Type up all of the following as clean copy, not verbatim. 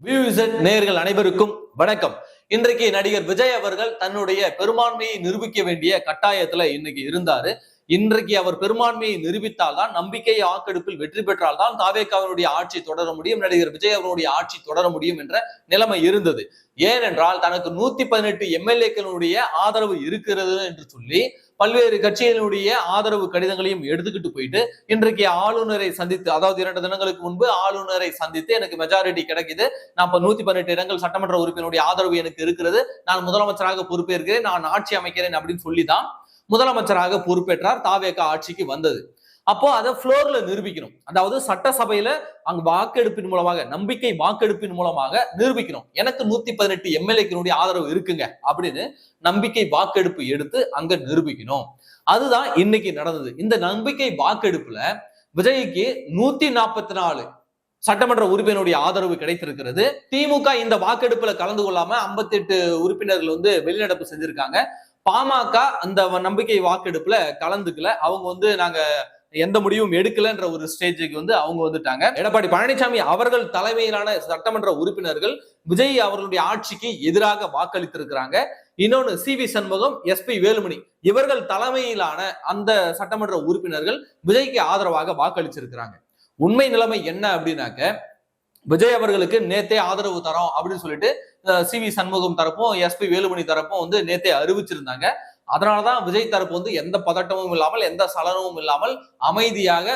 நேயர்கள் அனைவருக்கும் வணக்கம். இன்றைக்கு நடிகர் விஜய் அவர்கள் தன்னுடைய பெரும்பான்மையை நிரூபிக்க வேண்டிய கட்டாயத்துல இன்னைக்கு இருந்தாரு. இன்றைக்கு அவர் பெரும்பான்மையை நிரூபித்தால்தான், நம்பிக்கை வாக்கெடுப்பில் வெற்றி பெற்றால்தான் தாவேகாவினுடைய ஆட்சி தொடர முடியும், நடிகர் விஜய் அவர்களுடைய ஆட்சி தொடர முடியும் என்ற நிலைமை இருந்தது. ஏனென்றால் தனக்கு 118 எம்எல்ஏக்களுடைய ஆதரவு இருக்கிறது என்று சொல்லி பல்வேறு கட்சிகளுடைய ஆதரவு கடிதங்களையும் எடுத்துக்கிட்டு போயிட்டு இன்றைக்கு ஆளுநரை சந்தித்து, அதாவது 2 தினங்களுக்கு முன்பு ஆளுநரை சந்தித்து எனக்கு மெஜாரிட்டி கிடைக்குது, நான் இப்ப 118 இடங்கள் சட்டமன்ற உறுப்பினருடைய ஆதரவு எனக்கு இருக்கிறது, நான் முதலமைச்சராக பொறுப்பேற்கிறேன், நான் ஆட்சி அமைக்கிறேன் அப்படின்னு சொல்லிதான் முதலமைச்சராக பொறுப்பேற்றார். தாவேகா ஆட்சிக்கு வந்தது. அப்போ அதை ஃப்ளோர்ல நிரூபிக்கணும். அதாவது சட்டசபையில அங்க வாக்கெடுப்பின் மூலமாக, நம்பிக்கை வாக்கெடுப்பின் மூலமாக நிரூபிக்கணும், எனக்கு 118 எம்எல்ஏக்களுடைய ஆதரவு இருக்குங்க அப்படின்னு நம்பிக்கை வாக்கெடுப்பு எடுத்து அங்க நிரூபிக்கணும். அதுதான் இன்னைக்கு நடந்தது. இந்த நம்பிக்கை வாக்கெடுப்புல விஜய்க்கு 144 சட்டமன்ற உறுப்பினருடைய ஆதரவு கிடைத்திருக்கிறது. திமுக இந்த வாக்கெடுப்புல கலந்து கொள்ளாம 58 உறுப்பினர்கள் வெளிநடப்பு செஞ்சிருக்காங்க. பாமக அந்த நம்பிக்கை வாக்கெடுப்புல கலந்துக்கல. அவங்க நாங்க எந்த முடிவும் எடுக்கலன்ற ஒரு ஸ்டேஜுக்கு அவங்க வந்துட்டாங்க. எடப்பாடி பழனிசாமி அவர்கள் தலைமையிலான சட்டமன்ற உறுப்பினர்கள் விஜய் அவர்களுடைய ஆட்சிக்கு எதிராக வாக்களித்திருக்கிறாங்க. இன்னொன்னு சி.வி. சண்முகம், எஸ்.பி. வேலுமணி இவர்கள் தலைமையிலான அந்த சட்டமன்ற உறுப்பினர்கள் விஜய்க்கு ஆதரவாக வாக்களிச்சிருக்கிறாங்க. உண்மை நிலைமை என்ன அப்படின்னாக்க, விஜய் அவர்களுக்கு நேத்தே ஆதரவு தரோம் அப்படின்னு சொல்லிட்டு சி.வி. சண்முகம் தரப்பும் எஸ்.பி. வேலுமணி தரப்பும் நேத்தே அறிவிச்சிருந்தாங்க. அதனாலதான் விஜய் தரப்பு எந்த பதட்டமும் இல்லாமல், எந்த சலனமும் இல்லாமல் அமைதியாக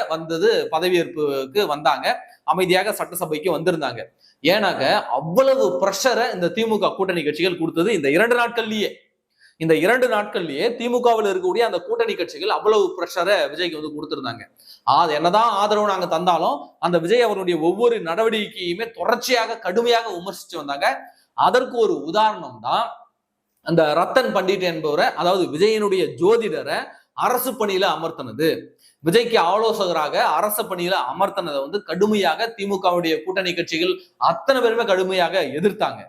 பதவியேற்புக்கு வந்தாங்க, அமைதியாக சட்டசபைக்கு வந்திருந்தாங்க. ஏன்னாக்க அவ்வளவு பிரஷரை இந்த திமுக கூட்டணி கட்சிகள் கொடுத்தது இந்த 2 நாட்கள்லயே. இந்த 2 நாட்கள்லயே திமுகவில் இருக்கக்கூடிய அந்த கூட்டணி கட்சிகள் அவ்வளவு பிரஷரை விஜய்க்கு கொடுத்திருந்தாங்க. என்னதான் ஆதரவு நாங்க தந்தாலும் அந்த விஜய் அவருடைய ஒவ்வொரு நடவடிக்கையுமே தொடர்ச்சியாக கடுமையாக விமர்சிச்சு வந்தாங்க. அதற்கு ஒரு உதாரணம் தான் அந்த ரத்தன் பண்டிட் என்பவரை, அதாவது விஜயனுடைய ஜோதிடரை அரசு பணியில அமர்த்தினது. விஜய்க்கு ஆலோசகராக அரசு பணியில அமர்த்தினதை கடுமையாக திமுகவுடைய கூட்டணி கட்சிகள் அத்தனை பேருமே கடுமையாக எதிர்த்தாங்க.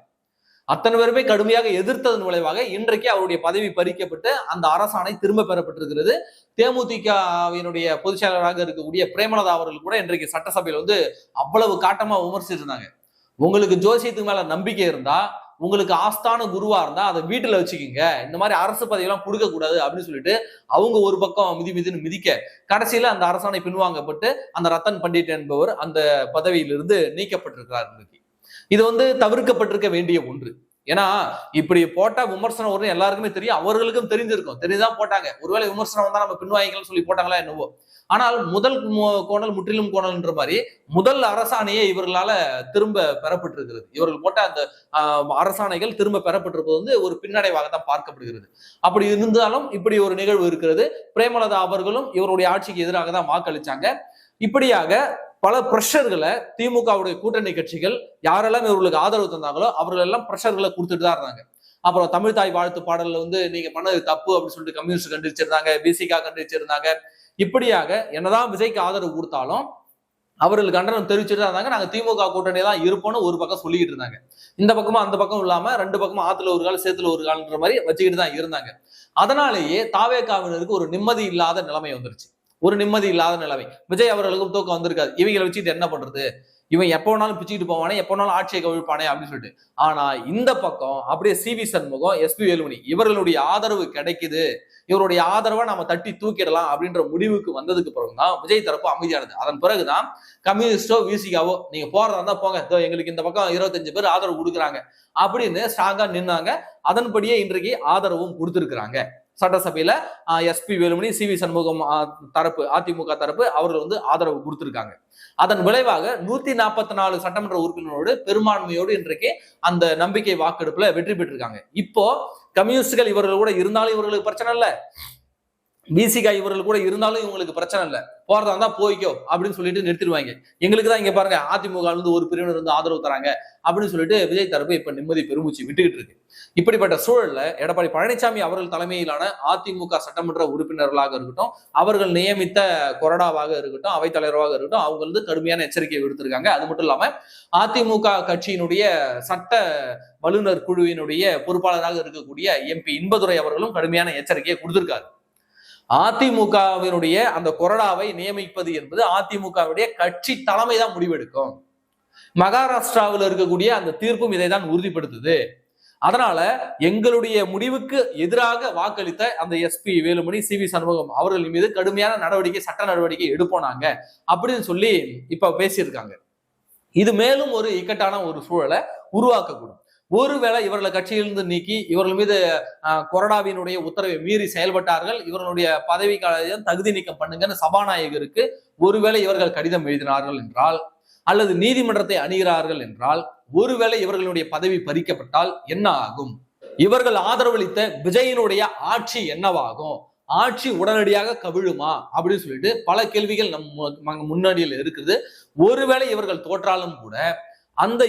அத்தனை பேருமே கடுமையாக எதிர்த்ததன் விளைவாக இன்றைக்கு அவருடைய பதவி பறிக்கப்பட்டு அந்த அரசாணை திரும்ப பெறப்பட்டிருக்கிறது. தேமுதிகவினுடைய பொதுச் செயலாளராக இருக்கக்கூடிய பிரேமலதா அவர்கள் கூட இன்றைக்கு சட்டசபையில் அவ்வளவு காட்டமா விமர்சிட்டு இருந்தாங்க. உங்களுக்கு ஜோசியத்துக்கு மேல நம்பிக்கை இருந்தா, உங்களுக்கு ஆஸ்தான குருவா இருந்தா அதை வீட்டுல வச்சுக்கிங்க, இந்த மாதிரி அரசு பதவியெல்லாம் கொடுக்க கூடாது அப்படின்னு சொல்லிட்டு அவங்க ஒரு பக்கம் மிதின்னு மிதிக்க, கடைசியில அந்த அரசாணை பின்வாங்கப்பட்டு அந்த ரத்தன் பண்டிட் என்பவர் அந்த பதவியிலிருந்து நீக்கப்பட்டிருக்கிறார். இது தவிர்க்கப்பட்டிருக்க வேண்டிய ஒன்று. ஏன்னா இப்படி போட்டா விமர்சனம் வரும் எல்லாருக்குமே தெரியும், அவர்களுக்கும் தெரிஞ்சிருக்கும், தெரிஞ்சுதான் போட்டாங்க. ஒருவேளை விமர்சனம் வந்தா நம்ம பின்வாங்கிக்கலாம் சொல்லி போட்டாங்களா என்னவோ. ஆனால் முதல் கோணல் முற்றிலும் கோணல்ன்ற மாதிரி முதல் அரசாணையே இவர்களால திரும்ப பெறப்பட்டிருக்கிறது. இவர்கள் போட்ட அந்த அரசாணைகள் திரும்ப பெறப்பட்டிருப்பது ஒரு பின்னடைவாக தான் பார்க்கப்படுகிறது. அப்படி இருந்தாலும் இப்படி ஒரு நிகழ்வு இருக்கிறது. பிரேமலதா அவர்களும் இவருடைய ஆட்சிக்கு எதிராக தான் வாக்களிச்சாங்க. இப்படியாக பல பிரஷர்களை திமுகவுடைய கூட்டணி கட்சிகள் யாரெல்லாம் இவர்களுக்கு ஆதரவு தந்தாங்களோ அவர்கள் எல்லாம் பிரஷர்களை கொடுத்துட்டு தான் இருந்தாங்க. அப்புறம் தமிழ் தாய் வாழ்த்து பாடல்ல நீங்க பண்ணது தப்பு அப்படின்னு சொல்லிட்டு கம்யூனிஸ்ட் கண்டிச்சிருந்தாங்க, பிசிகா கண்டிச்சிருந்தாங்க. இப்படியாக என்னதான் விஜய்க்கு ஆதரவு கொடுத்தாலும் அவர்கள் கண்டனம் தெரிவிச்சுட்டு இருந்தாங்க. நாங்க திமுக கூட்டணி தான் இருப்போம்னு ஒரு பக்கம் சொல்லிட்டு இருந்தாங்க. இந்த பக்கமும் அந்த பக்கம் இல்லாம 2 பக்கமும் ஆத்துல ஒரு கால் சேத்துல ஒரு கால்ன்ற மாதிரி வச்சுக்கிட்டு தான் இருந்தாங்க. அதனாலேயே தாவேகாவினருக்கு ஒரு நிம்மதி இல்லாத நிலைமை வந்துருச்சு. ஒரு நிம்மதி இல்லாத நிலைமை. விஜய் அவர்களுக்கும் தூக்கம் வந்திருக்காது. இவங்களை வச்சுட்டு என்ன பண்றது, இவன் எப்போ வேணாலும் பிச்சுக்கிட்டு போவானே, எப்போ வேணாலும் ஆட்சியை கவிழ்ப்பானே அப்படின்னு சொல்லிட்டு. ஆனா இந்த பக்கம் அப்படியே சி.வி. சண்முகம், எஸ்.பி. வேலுமணி இவர்களுடைய ஆதரவு கிடைக்குது, இவருடைய ஆதரவை நம்ம தட்டி தூக்கிடலாம் அப்படின்ற முடிவுக்கு வந்ததுக்கு பிறகுதான் விஜய் தரப்பு அமைதியானது. அதன் பிறகுதான் கம்யூனிஸ்டோ விசிகாவோ நீங்க போறதா இருந்தா போங்க, எங்களுக்கு இந்த பக்கம் 25 பேர் ஆதரவு கொடுக்குறாங்க அப்படின்னு ஸ்ட்ராங்கா நின்னாங்க. அதன்படியே இன்றைக்கு ஆதரவும் கொடுத்திருக்கிறாங்க. சட்டசபையில எஸ்.பி. வேலுமணி, சி.வி. சண்முகம் தரப்பு, அதிமுக தரப்பு அவர்கள் ஆதரவு கொடுத்திருக்காங்க. அதன் விளைவாக 144 சட்டமன்ற உறுப்பினரோடு பெரும்பான்மையோடு இன்றைக்கு அந்த நம்பிக்கை வாக்கெடுப்புல வெற்றி பெற்றிருக்காங்க. இப்போ கம்யூனிஸ்டுகள் இவர்கள் கூட இருந்தாலும் இவர்களுக்கு பிரச்சனை இல்ல, பிசிகா இவர்கள் கூட இருந்தாலும் இவங்களுக்கு பிரச்சனை இல்லை, போறதா இருந்தா போய்க்கோ அப்படின்னு சொல்லிட்டு நிறுத்திடுவாங்க. எங்களுக்கு தான் இங்க பாருங்க அதிமுக ஒரு பிரிவினர் ஆதரவு தராங்க அப்படின்னு சொல்லிட்டு விஜய் தரப்பு இப்ப நிம்மதி பெருமூச்சு விட்டுக்கிட்டு இருக்கு. இப்படிப்பட்ட சூழல்ல எடப்பாடி பழனிசாமி அவர்கள் தலைமையிலான அதிமுக சட்டமன்ற உறுப்பினர்களாக இருக்கட்டும், அவர்கள் நியமித்த கொறடாவாக இருக்கட்டும், அவைத்தலைவராக இருக்கட்டும், அவங்க கடுமையான எச்சரிக்கை விடுத்திருக்காங்க. அது மட்டும் இல்லாம அதிமுக கட்சியினுடைய சட்ட வல்லுநர் குழுவினுடைய பொறுப்பாளராக இருக்கக்கூடிய எம்பி இன்பதுரை அவர்களும் கடுமையான எச்சரிக்கையை கொடுத்திருக்காரு. அதிமுகவினுடைய அந்த கொறடாவை நியமிப்பது என்பது அதிமுகவுடைய கட்சி தலைமை தான் முடிவெடுக்கும். மகாராஷ்டிராவில் இருக்கக்கூடிய அந்த தீர்ப்பும் இதை தான் உறுதிப்படுத்துது. அதனால எங்களுடைய முடிவுக்கு எதிராக வாக்களித்த அந்த எஸ்பி வேலுமணி, சி.வி. சண்முகம் அவர்கள் மீது கடுமையான நடவடிக்கை, சட்ட நடவடிக்கை எடுப்போம் நாங்க அப்படின்னு சொல்லி இப்ப பேசியிருக்காங்க. இது மேலும் ஒரு இக்கட்டான ஒரு சூழலை உருவாக்கக்கூடும். ஒருவேளை இவர்களை கட்சியிலிருந்து நீக்கி இவர்கள் மீது கொறடாவினுடைய உத்தரவை மீறி செயல்பட்டார்கள், இவர்களுடைய பதவி காலம் தகுதி நீக்கம் பண்ணுங்கன்னு சபாநாயகருக்கு ஒருவேளை இவர்கள் கடிதம் எழுதினார்கள் என்றால், அல்லது நீதிமன்றத்தை அணுகிறார்கள் என்றால், ஒருவேளை இவர்களுடைய பதவி பறிக்கப்பட்டால் என்ன ஆகும்? இவர்கள் ஆதரவளித்த விஜயனுடைய ஆட்சி என்னவாகும்? ஆட்சி உடனடியாக கவிழுமா அப்படின்னு சொல்லிட்டு பல கேள்விகள் நம்ம முன்னாடியில் இருக்குது. ஒருவேளை இவர்கள் தோற்றாலும் கூட அந்த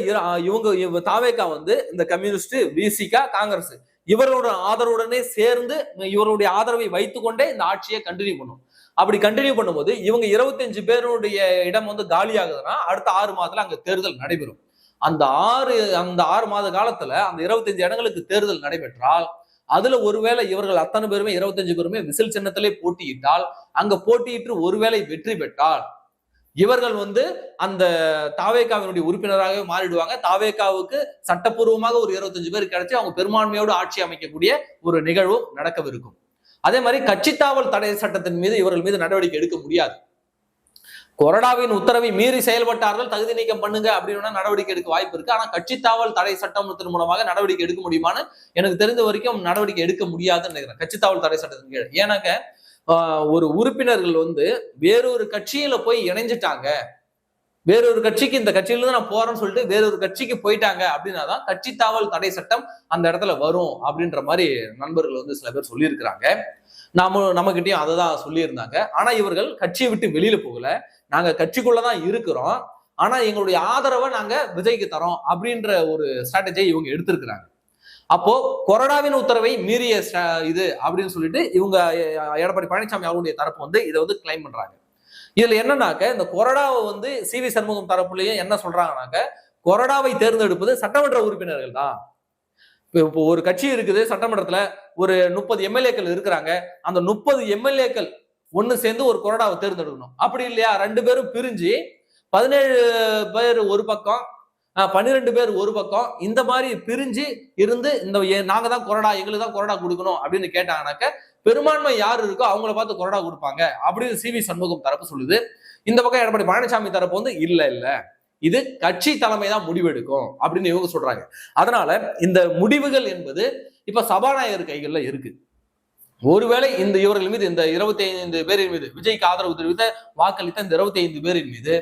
இவங்க தாவேகா இந்த கம்யூனிஸ்ட், விசிகா, காங்கிரஸ் இவரோட ஆதரவுடனே சேர்ந்து இவருடைய ஆதரவை வைத்துக்கொண்டே இந்த ஆட்சியை கண்டினியூ பண்ணும். அப்படி கண்டினியூ பண்ணும்போது இவங்க 25 பேருடைய இடம் காலி ஆகுதுன்னா அடுத்த 6 மாதத்துல அங்க தேர்தல் நடைபெறும். அந்த 6 மாத காலத்துல அந்த 25 இடங்களுக்கு தேர்தல் நடைபெற்றால் அதுல ஒருவேளை இவர்கள் அத்தனை பேருமே 25 பேருமே விசில் சின்னத்திலே போட்டியிட்டால், அங்க போட்டியிட்டு ஒருவேளை வெற்றி பெற்றால் இவர்கள் அந்த தாவேகாவினுடைய உறுப்பினராக மாறிடுவாங்க. தாவேகாவுக்கு சட்டப்பூர்வமாக ஒரு 25 பேர் கிடைச்சி அவங்க பெரும்பான்மையோடு ஆட்சி அமைக்கக்கூடிய ஒரு நிகழ்வு நடக்கவிருக்கும். அதே மாதிரி கட்சித்தாவல் தடை சட்டத்தின் மீது இவர்கள் மீது நடவடிக்கை எடுக்க முடியாது. கொறடாவின் உத்தரவை மீறி செயல்பட்டார்கள், தகுதி நீக்கம் பண்ணுங்க அப்படின்னு நடவடிக்கை எடுக்க வாய்ப்பு இருக்கு. ஆனா கட்சித்தாவல் தடை சட்டத்தின் மூலமாக நடவடிக்கை எடுக்க முடியுமான்னு எனக்கு தெரிந்த வரைக்கும் நடவடிக்கை எடுக்க முடியாதுன்னு நினைக்கிறேன், கட்சித்தாவல் தடை சட்டத்தின் கீழ். ஏன்னாக்க ஒரு உறுப்பினர்கள் வேறொரு கட்சியில போய் இணைஞ்சிட்டாங்க, வேறொரு கட்சிக்கு இந்த கட்சியிலிருந்து நான் போறேன்னு சொல்லிட்டு வேறொரு கட்சிக்கு போயிட்டாங்க அப்படின்னா தான் கட்சித்தாவல் தடை சட்டம் அந்த இடத்துல வரும் அப்படின்ற மாதிரி நண்பர்கள் சில பேர் சொல்லியிருக்கிறாங்க. நம்மகிட்டயும் அதை தான் சொல்லியிருந்தாங்க. ஆனா இவர்கள் கட்சியை விட்டு வெளியில போகல, நாங்க கட்சிக்குள்ளதான் இருக்கிறோம், ஆனா எங்களுடைய ஆதரவை நாங்க விஜய்க்கு தரோம் அப்படின்ற ஒரு ஸ்ட்ராட்டஜியை இவங்க எடுத்திருக்கிறாங்க. அப்போ கொறடாவின் உத்தரவை மீறிய இது அப்படின்னு சொல்லிட்டு இவங்க எடப்பாடி பழனிசாமி அவருடைய தரப்பு இதை கிளைம் பண்றாங்க. இதுல என்னன்னாக்க இந்த கொறடாவை சி.வி. சண்முகம் தரப்புலயும் என்ன சொல்றாங்கன்னாக்க, கொறடாவை தேர்ந்தெடுப்பது சட்டமன்ற உறுப்பினர்கள் தான். இப்போ ஒரு கட்சி இருக்குது, சட்டமன்றத்துல ஒரு 30 எம்எல்ஏக்கள் இருக்கிறாங்க, அந்த 30 எம்எல்ஏக்கள் ஒண்ணு சேர்ந்து ஒரு கொறடாவை தேர்ந்தெடுக்கணும். அப்படி இல்லையா 2 பேரும் பிரிஞ்சு 17 பேர் ஒரு பக்கம், 12 பேர் ஒரு பக்கம், இந்த மாதிரி பிரிஞ்சு இருந்து நாங்க தான் கொறடா, எங்களுக்கு தான் கொறடா கொடுக்கணும் அப்படின்னு கேட்டாங்கன்னாக்க பெரும்பான்மை யார் இருக்கோ அவங்கள பார்த்து கொறடா கொடுப்பாங்க அப்படின்னு சி.வி. சண்முகம் தரப்பு சொல்லுது. இந்த பக்கம் எடப்பாடி பழனிசாமி தரப்பு இல்ல இது கட்சி தலைமை தான் முடிவெடுக்கும் அப்படின்னு இவங்க சொல்றாங்க. அதனால இந்த முடிவுகள் என்பது இப்ப சபாநாயகர் கைகள்ல இருக்கு. ஒருவேளை இவர்கள் மீது இந்த 25 பேரின் மீது விஜய்க்கு ஆதரவு தெரிவித்த வாக்களித்த இந்த 25 பேரின் மீது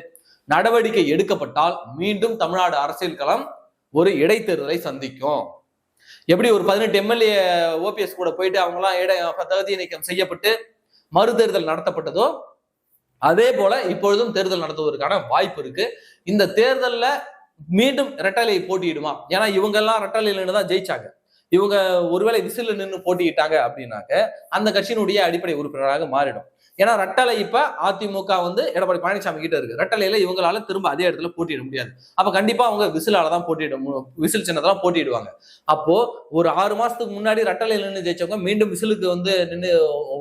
நடவடிக்கை எடுக்கப்பட்டால் மீண்டும் தமிழ்நாடு அரசியல் களம் ஒரு இடைத்தேர்தலை சந்திக்கும். எப்படி ஒரு 18 எம்எல்ஏ ஓபிஎஸ் கூட போயிட்டு அவங்க எல்லாம் தகுதி நீக்கம் செய்யப்பட்டு மறுதேர்தல் நடத்தப்பட்டதோ அதே போல இப்பொழுதும் தேர்தல் நடத்துவதற்கான வாய்ப்பு இருக்கு. இந்த தேர்தல்ல மீண்டும் ரெட்டலை போட்டியிடுமா? ஏன்னா இவங்க எல்லாம் ரெட்டலையில் நின்று தான் ஜெயிச்சாங்க. இவங்க ஒருவேளை விசில் நின்று போட்டியிட்டாங்க அப்படின்னாக்க அந்த கட்சியினுடைய அடிப்படை உறுப்பினராக மாறிடும். ஏன்னா ரெட்டலை இப்ப அதிமுக எடப்பாடி பழனிசாமி கிட்ட இருக்கு. ரெட்டலையில இவங்களால திரும்ப அதே இடத்துல போட்டியிட முடியாது. அப்ப கண்டிப்பா அவங்க விசிலாலதான் விசில் சின்னதான் போட்டியிடுவாங்க. அப்போ ஒரு 6 மாசத்துக்கு முன்னாடி ரெட்டலையில நின்று ஜெயிச்சவங்க மீண்டும் விசிலுக்கு நின்று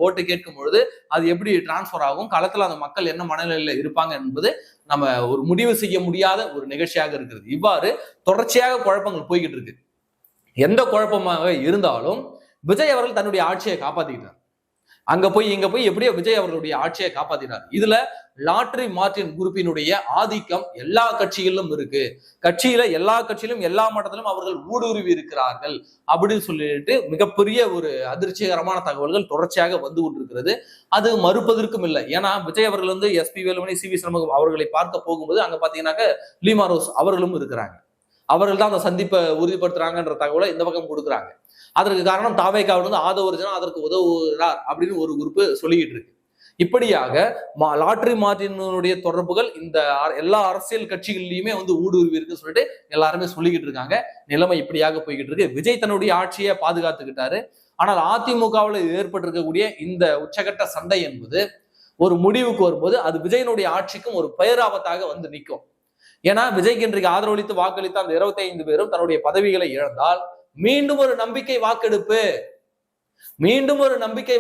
ஓட்டு கேட்கும் பொழுது அது எப்படி டிரான்ஸ்பர் ஆகும், களத்துல அந்த மக்கள் என்ன மனநிலையில இருப்பாங்க என்பது நம்ம ஒரு முடிவு செய்ய முடியாத ஒரு நிகழ்ச்சியாக இருக்கிறது. இவ்வாறு தொடர்ச்சியாக குழப்பங்கள் போய்கிட்டு இருக்கு. எந்த குழப்பமாக இருந்தாலும் விஜய் அவர்கள் தன்னுடைய ஆட்சியை காப்பாத்திக்கிட்டார். அங்க போய் இங்க போய் எப்படியோ விஜய் அவர்களுடைய ஆட்சியை காப்பாத்தினார். இதுல லாட்ரி மார்டின் குரூப்பினுடைய ஆதிக்கம் எல்லா கட்சிகளிலும் இருக்கு. எல்லா கட்சியிலும் எல்லா மட்டத்திலும் அவர்கள் ஊடுருவி இருக்கிறார்கள் அப்படின்னு சொல்லிட்டு மிகப்பெரிய ஒரு அதிர்ச்சிகரமான தகவல்கள் தொடர்ச்சியாக வந்து கொண்டிருக்கிறது. அது மறுப்பதற்கும் இல்லை. ஏன்னா விஜய் அவர்கள் எஸ்பி வேலுமணி, சி.வி. சண்முகம் அவர்களை பார்க்க போகும்போது அங்க பாத்தீங்கன்னாக்க லீமா ரோஸ் அவர்களும் இருக்கிறாங்க. அவர்கள் தான் அந்த சந்திப்பை உறுதிப்படுத்துறாங்கன்ற தகவலை இந்த பக்கம் கொடுக்குறாங்க. அதற்கு காரணம் தாவேகாவிலிருந்து ஆதவர்ஜனா அதற்கு உதவுகிறார் அப்படின்னு ஒரு குரூப் சொல்லிக்கிட்டு இருக்கு. இப்படியாக லாட்ரி மார்டினுடைய தொடர்புகள் இந்த எல்லா அரசியல் கட்சிகள்லயுமே ஊடுருவி இருக்குன்னு சொல்லிட்டு எல்லாருமே சொல்லிக்கிட்டு இருக்காங்க. நிலைமை இப்படியாக போய்கிட்டு இருக்கு. விஜய் தன்னுடைய ஆட்சியை பாதுகாத்துக்கிட்டாரு. ஆனால் அதிமுகவில் ஏற்பட்டிருக்கக்கூடிய இந்த உச்சகட்ட சண்டை என்பது ஒரு முடிவுக்கு வரும்போது அது விஜயனுடைய ஆட்சிக்கும் ஒரு பேராபத்தாக நிற்கும். ஏன்னா விஜய்க்கு இன்றைக்கு ஆதரவளித்து வாக்களித்த அந்த 25 பேரும் தன்னுடைய பதவிகளை இழந்தால் மீண்டும் ஒரு நம்பிக்கை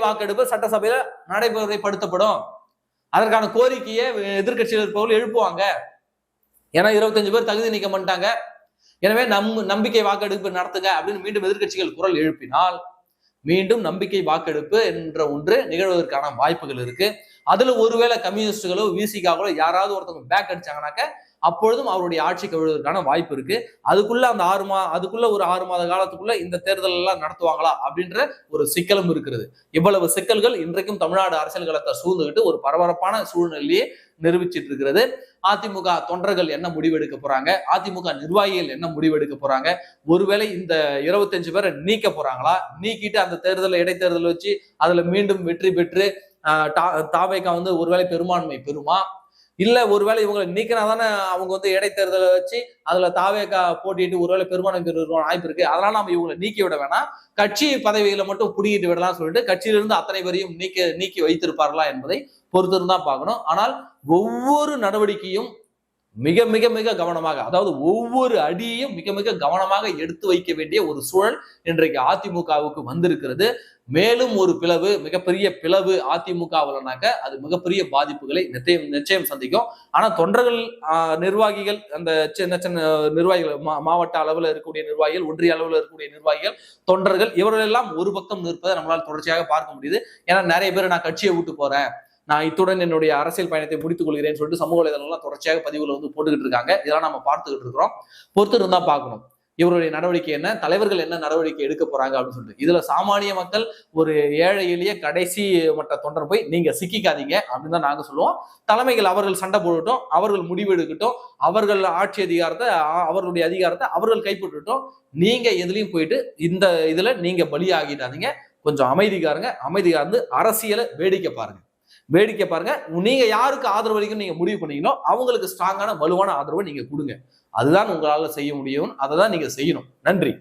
வாக்கெடுப்பு சட்டசபையில நடைமுறைப்படுத்தப்படும். அதற்கான கோரிக்கையை எதிர்கட்சியில் இருப்பவர்கள் எழுப்புவாங்க. ஏன்னா 25 பேர் தகுதி நீக்கம் பண்ணிட்டாங்க, எனவே நம்பிக்கை வாக்கெடுப்பு நடத்துங்க அப்படின்னு மீண்டும் எதிர்க்கட்சிகள் குரல் எழுப்பினால் மீண்டும் நம்பிக்கை வாக்கெடுப்பு என்ற ஒன்று நிகழ்வதற்கான வாய்ப்புகள் இருக்கு. அதுல ஒருவேளை கம்யூனிஸ்டுகளோ விசிகாக்களோ யாராவது ஒருத்தவங்க பேக் அடிச்சாங்கன்னாக்க அப்பொழுதும் அவருடைய ஆட்சி கவிழ்வதற்கான வாய்ப்பு இருக்கு. அதுக்குள்ள அந்த அதுக்குள்ள ஒரு 6 மாத காலத்துக்குள்ள இந்த தேர்தல் எல்லாம் நடத்துவாங்களா அப்படின்ற ஒரு சிக்கலும் இருக்கிறது. இவ்வளவு சிக்கல்கள் இன்றைக்கும் தமிழ்நாடு அரசியல் களத்தை சூழ்ந்துகிட்டு ஒரு பரபரப்பான சூழ்நிலையே நிரூபிச்சிட்டு இருக்கிறது. அதிமுக தொண்டர்கள் என்ன முடிவெடுக்க போறாங்க, அதிமுக நிர்வாகிகள் என்ன முடிவெடுக்க போறாங்க, ஒருவேளை இந்த 25 பேரை நீக்க போறாங்களா, நீக்கிட்டு அந்த தேர்தலை இடைத்தேர்தல் வச்சு அதுல மீண்டும் வெற்றி பெற்று தாவேகா ஒருவேளை பெரும்பான்மை பெறுமா, இல்ல ஒருவேளை இவங்களை நீக்கினாதானே அவங்க இடைத்தேர்தலை வச்சு அதுல தாவேகா போட்டிட்டு ஒருவேளை பெரும்பான்மை பெறுவான வாய்ப்பு இருக்கு, அதனால நம்ம இவங்களை நீக்கி விட வேணாம், கட்சி பதவிகளை மட்டும் புடிக்கிட்டு விடலாம் சொல்லிட்டு கட்சியிலிருந்து அத்தனை பேரையும் நீக்கி வைத்திருப்பார்களா என்பதை பொறுத்திருந்தான் பார்க்கணும். ஆனால் ஒவ்வொரு நடவடிக்கையும் மிக மிக மிக கவனமாக, அதாவது ஒவ்வொரு அடியையும் மிக மிக கவனமாக எடுத்து வைக்க வேண்டிய ஒரு சூழல் இன்றைக்கு அதிமுகவுக்கு வந்திருக்கிறது. மேலும் ஒரு பிளவு, மிகப்பெரிய பிளவு அதிமுகவுலனாக்க அது மிகப்பெரிய பாதிப்புகளை நிச்சயம் சந்திக்கும். ஆனா தொண்டர்கள், நிர்வாகிகள், அந்த சின்ன சின்ன நிர்வாகிகள், மாவட்ட அளவில் இருக்கக்கூடிய நிர்வாகிகள், ஒன்றிய அளவில் இருக்கக்கூடிய நிர்வாகிகள், தொண்டர்கள், இவர்கள் எல்லாம் ஒரு பக்கம் நிற்பதை நம்மளால் தொடர்ச்சியாக பார்க்க முடியுது. ஏன்னா நிறைய பேர் நான் கட்சியை விட்டு போறேன், நான் இத்துடன் என்னுடைய அரசியல் பயணத்தை முடித்துக் கொள்கிறேன்னு சொல்லிட்டு சமூக வலைதளங்கள்லாம் தொடர்ச்சியாக பதிவுகளை போட்டுக்கிட்டு இருக்காங்க. இதெல்லாம் நம்ம பார்த்துக்கிட்டு இருக்கிறோம். பொறுத்து இருந்தா பார்க்கணும் இவருடைய நடவடிக்கை என்ன, தலைவர்கள் என்ன நடவடிக்கை எடுக்க போறாங்க அப்படின்னு சொல்லிட்டு. இதுல சாமானிய மக்கள், ஒரு ஏழை எளிய கடைசி மற்ற தொண்டர் போய் நீங்க சிக்கிக்காதீங்க அப்படின்னு தான் நாங்க சொல்லுவோம். தலைமைகள் அவர்கள் சண்டை போடட்டும், அவர்கள் முடிவு எடுக்கட்டும், அவர்கள் ஆட்சி அதிகாரத்தை, அவர்களுடைய அதிகாரத்தை அவர்கள் கைப்பற்றட்டும். நீங்க எதுலையும் போயிட்டு இந்த இதுல நீங்க பலியாகிட்டாதீங்க. கொஞ்சம் அமைதிகாரங்க அரசியலை வேடிக்கை பாருங்க. நீங்க யாருக்கு ஆதரவு அளிக்கணும் நீங்க முடிவு பண்ணீங்களோ அவங்களுக்கு ஸ்ட்ராங்கான வலுவான ஆதரவை நீங்க கொடுங்க. அதுதான் உங்களால செய்ய முடியும். அதை தான் நீங்க செய்யணும். நன்றி.